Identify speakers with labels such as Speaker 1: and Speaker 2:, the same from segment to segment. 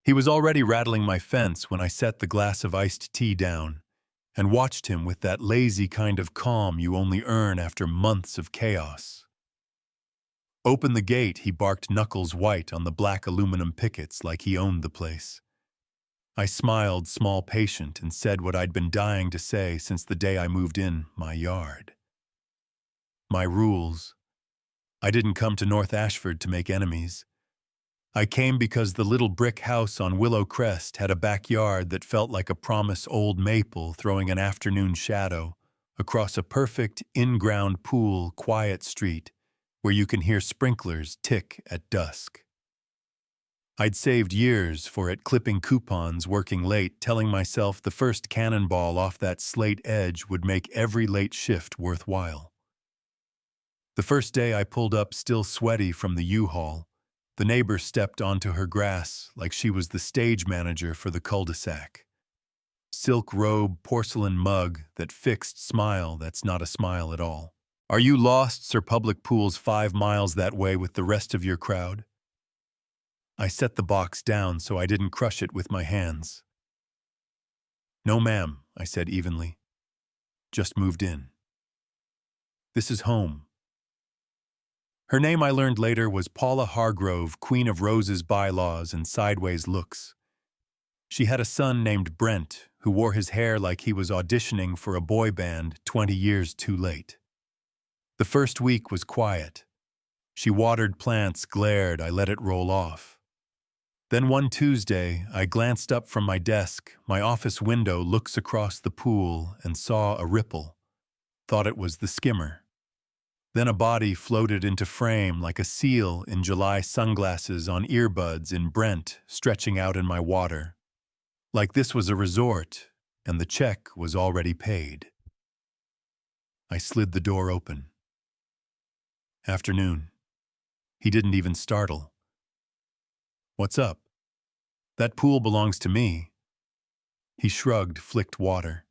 Speaker 1: He was already rattling my fence when I set the glass of iced tea down and watched him with that lazy kind of calm you only earn after months of chaos. Open the gate, he barked knuckles white on the black aluminum pickets like he owned the place. I smiled, small patient, and said what I'd been dying to say since the day I moved in my yard. My rules. I didn't come to North Ashford to make enemies. I came because the little brick house on Willow Crest had a backyard that felt like a promise old maple throwing an afternoon shadow across a perfect in-ground pool, quiet street where you can hear sprinklers tick at dusk. I'd saved years for it, clipping coupons, working late, telling myself the first cannonball off that slate edge would make every late shift worthwhile. The first day I pulled up still sweaty from the U-Haul, the neighbor stepped onto her grass like she was the stage manager for the cul-de-sac. Silk robe, porcelain mug, that fixed smile that's not a smile at all. Are you lost, Sir Public Pools 5 miles that way with the rest of your crowd? I set the box down so I didn't crush it with my hands. No, ma'am, I said evenly. Just moved in. This is home. Her name, I learned later, was Paula Hargrove, Queen of Roses bylaws and sideways looks. She had a son named Brent, who wore his hair like he was auditioning for a boy band 20 years too late. The first week was quiet. She watered plants, glared, I let it roll off. Then one Tuesday, I glanced up from my desk. My office window looks across the pool and saw a ripple. Thought it was the skimmer. Then a body floated into frame like a seal in July sunglasses on earbuds in Brent stretching out in my water. Like this was a resort, and the check was already paid. I slid the door open. Afternoon. He didn't even startle. What's up? That pool belongs to me. He shrugged, flicked water.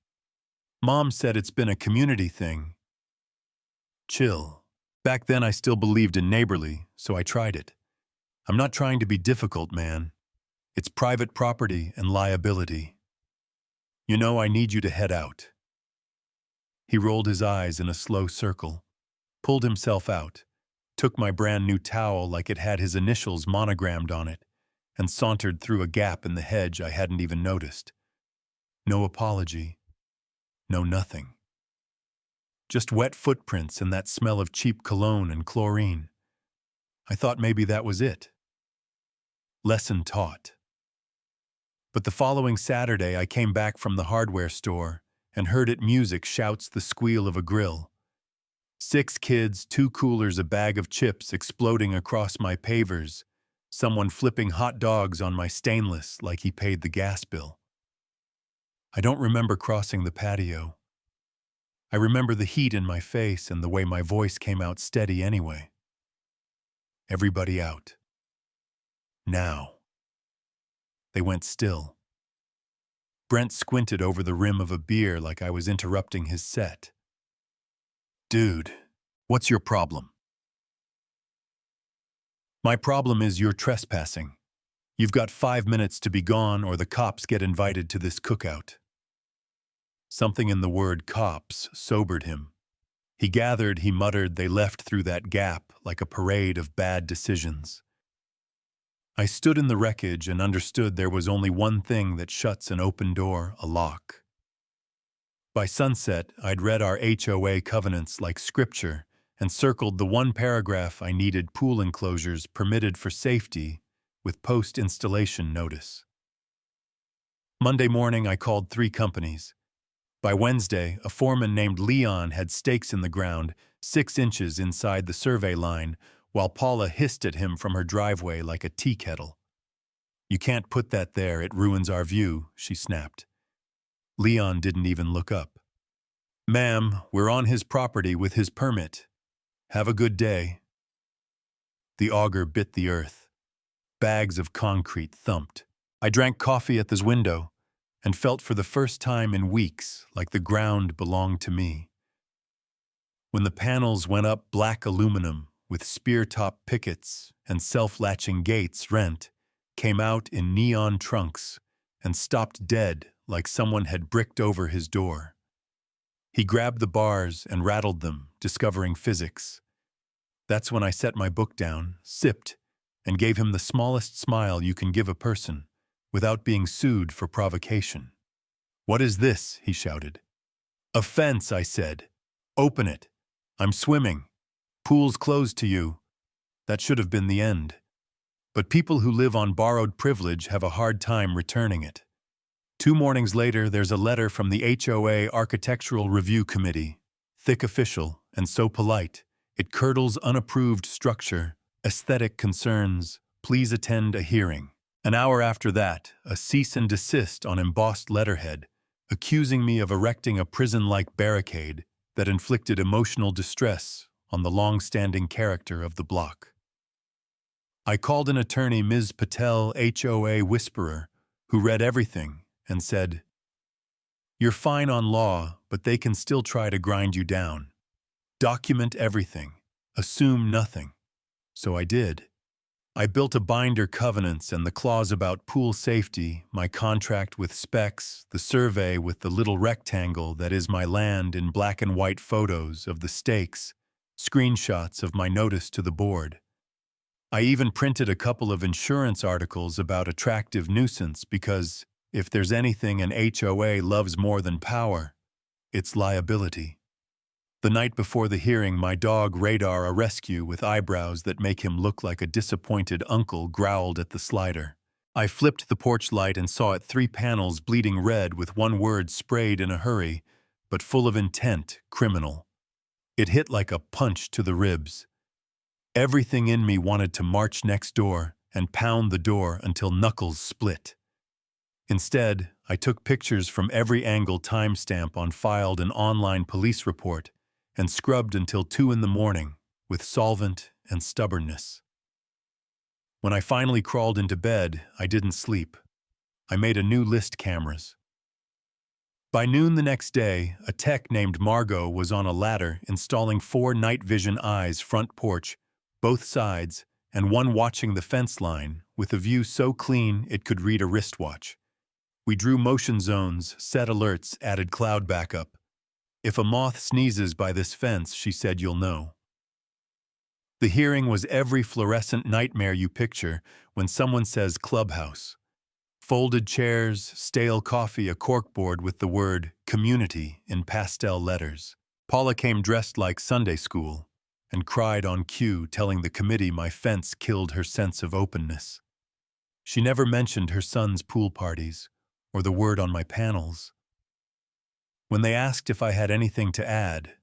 Speaker 1: Mom said it's been a community thing. Chill. Back then I still believed in neighborly, so I tried it. I'm not trying to be difficult, man. It's private property and liability. You know, I need you to head out. He rolled his eyes in a slow circle, pulled himself out, took my brand new towel like it had his initials monogrammed on it, and sauntered through a gap in the hedge I hadn't even noticed. No apology. No nothing. Just wet footprints and that smell of cheap cologne and chlorine. I thought maybe that was it. Lesson taught. But the following Saturday I came back from the hardware store and heard it music shouts the squeal of a grill. 6 kids, 2 coolers, a bag of chips exploding across my pavers, someone flipping hot dogs on my stainless like he paid the gas bill. I don't remember crossing the patio. I remember the heat in my face and the way my voice came out steady anyway. Everybody out. Now. They went still. Brent squinted over the rim of a beer like I was interrupting his set. Dude, what's your problem? My problem is you're trespassing. You've got 5 minutes to be gone or the cops get invited to this cookout. Something in the word cops sobered him. He gathered, he muttered, they left through that gap like a parade of bad decisions. I stood in the wreckage and understood there was only one thing that shuts an open door, a lock. By sunset, I'd read our HOA covenants like scripture and circled the one paragraph I needed: pool enclosures permitted for safety with post-installation notice. Monday morning, I called 3 companies. By Wednesday, a foreman named Leon had stakes in the ground, 6 inches inside the survey line, while Paula hissed at him from her driveway like a tea kettle. You can't put that there, it ruins our view, she snapped. Leon didn't even look up. Ma'am, we're on his property with his permit. Have a good day. The auger bit the earth. Bags of concrete thumped. I drank coffee at this window and felt for the first time in weeks like the ground belonged to me. When the panels went up, black aluminum with spear-top pickets and self-latching gates rent, came out in neon trunks and stopped dead like someone had bricked over his door. He grabbed the bars and rattled them, discovering physics. That's when I set my book down, sipped, and gave him the smallest smile you can give a person, without being sued for provocation. "What is this?" he shouted. "A fence," I said. "Open it. I'm swimming. Pool's closed to you." That should have been the end. But people who live on borrowed privilege have a hard time returning it. 2 mornings later, there's a letter from the HOA Architectural Review Committee. Thick official, and so polite. It curdles unapproved structure, aesthetic concerns, please attend a hearing. An hour after that, a cease and desist on embossed letterhead, accusing me of erecting a prison-like barricade that inflicted emotional distress on the long-standing character of the block. I called an attorney, Ms. Patel, HOA whisperer, who read everything and said, "You're fine on law, but they can still try to grind you down. Document everything. Assume nothing." So I did. I built a binder covenants and the clause about pool safety, my contract with specs, the survey with the little rectangle that is my land in black and white photos of the stakes, screenshots of my notice to the board. I even printed a couple of insurance articles about attractive nuisance because if there's anything an HOA loves more than power, it's liability. The night before the hearing, my dog Radar, a rescue with eyebrows that make him look like a disappointed uncle, growled at the slider. I flipped the porch light and saw it 3 panels bleeding red with one word sprayed in a hurry, but full of intent, criminal. It hit like a punch to the ribs. Everything in me wanted to march next door and pound the door until knuckles split. Instead, I took pictures from every angle timestamp on filed an online police report and scrubbed until 2 in the morning with solvent and stubbornness. When I finally crawled into bed, I didn't sleep. I made a new list cameras. By noon the next day, a tech named Margot was on a ladder installing 4 night vision eyes front porch, both sides, and one watching the fence line with a view so clean it could read a wristwatch. We drew motion zones, set alerts, added cloud backup. "If a moth sneezes by this fence," she said, "you'll know." The hearing was every fluorescent nightmare you picture when someone says clubhouse. Folded chairs, stale coffee, a corkboard with the word community in pastel letters. Paula came dressed like Sunday school and cried on cue, telling the committee my fence killed her sense of openness. She never mentioned her son's pool parties or the word on my panels. When they asked if I had anything to add,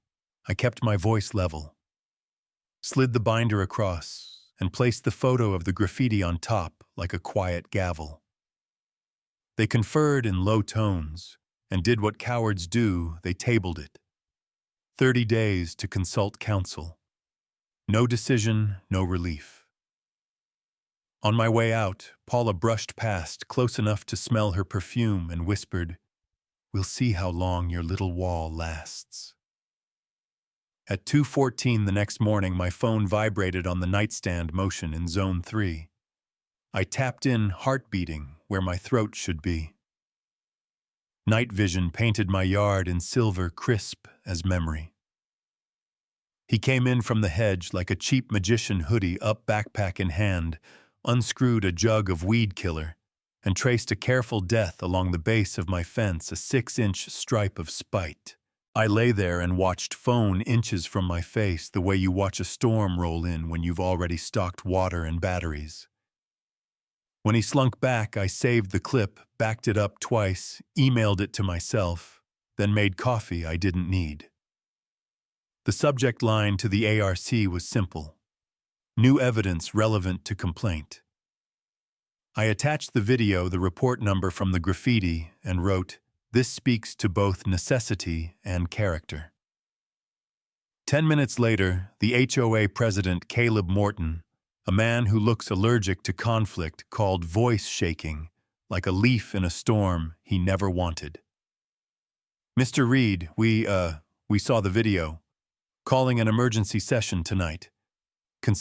Speaker 1: I kept my voice level, slid the binder across, and placed the photo of the graffiti on top like a quiet gavel. They conferred in low tones and did what cowards do, they tabled it. 30 days to consult counsel. No decision, no relief. On my way out, Paula brushed past, close enough to smell her perfume, and whispered, "We'll see how long your little wall lasts." At 2:14 the next morning, my phone vibrated on the nightstand motion in Zone 3. I tapped in, heart beating, where my throat should be. Night vision painted my yard in silver, crisp as memory. He came in from the hedge like a cheap magician, hoodie up, backpack in hand, unscrewed a jug of weed killer, and traced a careful death along the base of my fence, a 6-inch stripe of spite. I lay there and watched phone inches from my face, the way you watch a storm roll in when you've already stocked water and batteries. When he slunk back, I saved the clip, backed it up twice, emailed it to myself, then made coffee I didn't need. The subject line to the ARC was simple: new evidence relevant to complaint. I attached the video, the report number from the graffiti, and wrote, "This speaks to both necessity and character." 10 minutes later, the HOA president, Caleb Morton, a man who looks allergic to conflict, called, voice shaking, like a leaf in a storm he never wanted. "Mr. Reed, we saw the video. Calling an emergency session tonight."